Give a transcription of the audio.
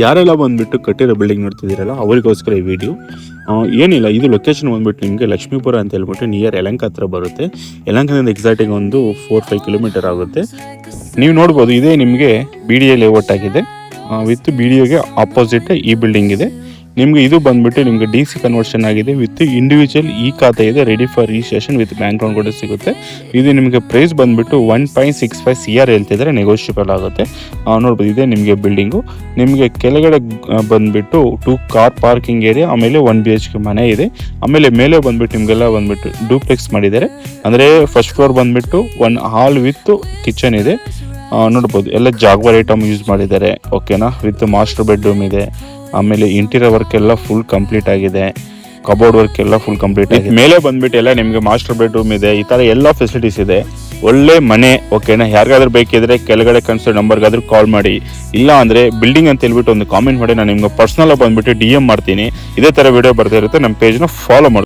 ಯಾರೆಲ್ಲ ಬಂದುಬಿಟ್ಟು ಕಟ್ಟಿರೋ ಬಿಲ್ಡಿಂಗ್ ನೋಡ್ತಿದ್ದೀರಲ್ಲ ಅವರಿಗೋಸ್ಕರ ಈ ವಿಡಿಯೋ. ಏನಿಲ್ಲ, ಇದು ಲೊಕೇಶನ್ ಬಂದುಬಿಟ್ಟು ನಿಮಗೆ ಲಕ್ಷ್ಮೀಪುರ ಅಂತ ಹೇಳ್ಬಿಟ್ಟು ನಿಯರ್ ಯಲಹಂಕ ಹತ್ರ ಬರುತ್ತೆ. ಯಲಹಂಕದಿಂದ ಎಕ್ಸಾಕ್ಟಿಗೆ ಒಂದು 4-5 ಕಿಲೋಮೀಟರ್ ಆಗುತ್ತೆ. ನೀವು ನೋಡ್ಬೋದು, ಇದೇ ನಿಮಗೆ BDA ಲೇಔಟ್ ಆಗಿದೆ. ವಿತ್ BDAಗೆ ಆಪೋಸಿಟ್ ಈ ಬಿಲ್ಡಿಂಗ್ ಇದೆ. ನಿಮಗೆ ಇದು ಬಂದುಬಿಟ್ಟು ನಿಮಗೆ DC ಕನ್ವರ್ಷನ್ ಆಗಿದೆ. ವಿತ್ ಇಂಡಿವಿಜುವಲ್ ಈ ಖಾತೆ ಇದೆ, ready for registration with bank loan ಕೂಡ ಸಿಗುತ್ತೆ. ಇದು ನಿಮಗೆ ಪ್ರೈಸ್ ಬಂದುಬಿಟ್ಟು 1.65 CR ಹೇಳ್ತಿದ್ದಾರೆ, ನೆಗೋಷಿಯಬಲ್ ಆಗುತ್ತೆ. ನೋಡ್ಬೋದು, ಇದೆ ನಿಮಗೆ ಬಿಲ್ಡಿಂಗು. ನಿಮಗೆ ಕೆಳಗಡೆ ಬಂದುಬಿಟ್ಟು 2 ಕಾರ್ ಪಾರ್ಕಿಂಗ್ ಏರಿಯಾ, ಆಮೇಲೆ 1 BHK ಮನೆ ಇದೆ. ಆಮೇಲೆ ಮೇಲೆ ಬಂದುಬಿಟ್ಟು ನಿಮಗೆಲ್ಲ ಬಂದುಬಿಟ್ಟು ಡೂಪ್ಲೆಕ್ಸ್ ಮಾಡಿದ್ದಾರೆ. ಅಂದರೆ ಫಸ್ಟ್ ಫ್ಲೋರ್ ಬಂದುಬಿಟ್ಟು 1 ಹಾಲ್ ವಿತ್ ಕಿಚನ್ ಇದೆ. ನೋಡ್ಬೋದು, ಎಲ್ಲ ಜಾಗ್ವಾರ್ ಐಟಮ್ ಯೂಸ್ ಮಾಡಿದ್ದಾರೆ. ಓಕೆನಾ, ವಿತ್ ಮಾಸ್ಟರ್ ಬೆಡ್ರೂಮ್ ಇದೆ. ಆಮೇಲೆ ಇಂಟೀರಿಯರ್ ವರ್ಕ್ ಎಲ್ಲ ಫುಲ್ ಕಂಪ್ಲೀಟ್ ಆಗಿದೆ. ಕಬೋರ್ಡ್ ವರ್ಕ್ ಎಲ್ಲ ಫುಲ್ ಕಂಪ್ಲೀಟ್ ಆಗಿದೆ. ಮೇಲೆ ಬಂದ್ಬಿಟ್ಟು ಎಲ್ಲ ನಿಮಗೆ ಮಾಸ್ಟರ್ ಬೆಡ್ರೂಮ್ ಇದೆ. ಈ ಥರ ಎಲ್ಲ ಫೆಸಿಲಿಟೀಸ್ ಇದೆ. ಒಳ್ಳೆ ಮನೆ. ಓಕೆನಾ, ಯಾರಿಗಾದ್ರೂ ಬೇಕಿದ್ರೆ ಕೆಳಗಡೆ ಕಾಣಿಸೋ ನಂಬರ್ಗಾದ್ರೂ ಕಾಲ್ ಮಾಡಿ. ಇಲ್ಲ ಅಂದರೆ ಬಿಲ್ಡಿಂಗ್ ಅಂತ ಹೇಳ್ಬಿಟ್ಟು ಒಂದು ಕಾಮೆಂಟ್ ಮಾಡಿ, ನಾನು ನಿಮ್ಗೆ ಪರ್ಸ್ನಲ್ ಬಂದ್ಬಿಟ್ಟು DM ಮಾಡ್ತೀನಿ. ಇದೇ ಥರ ವಿಡಿಯೋ ಬರ್ತಾ ಇರುತ್ತೆ. ನಮ್ಮ ಪೇಜ್ನ ಫಾಲೋ ಮಾಡಿ.